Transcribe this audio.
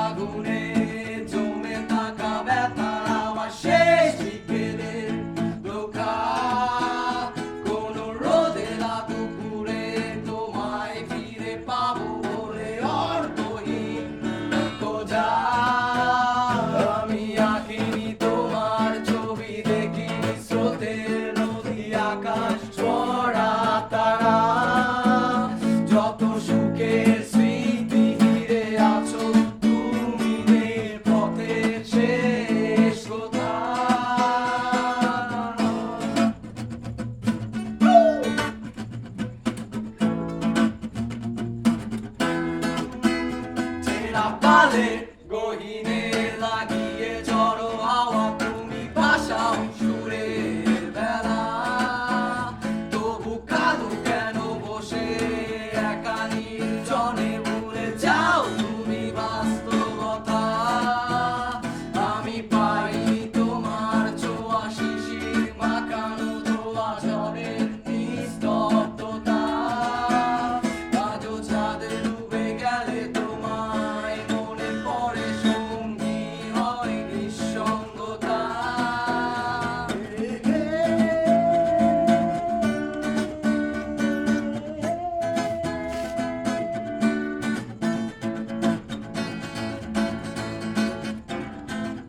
আগুনে জমে থাকা ব্যথা আমার শেষ বিকেলের লোকা কোন রোদের দুপুরে তোমায় ফিরে পাবো বলে অর্থহীন খোঁজা আমি আঁকিনি তোমার ছবি দেখিনি স্রোতের নদী আকাশ ছড়া তারা যত সুখের স্মৃতি ঘিরে আছো তুমি নেই পথের শেষ কোথা ছেঁড়া পালের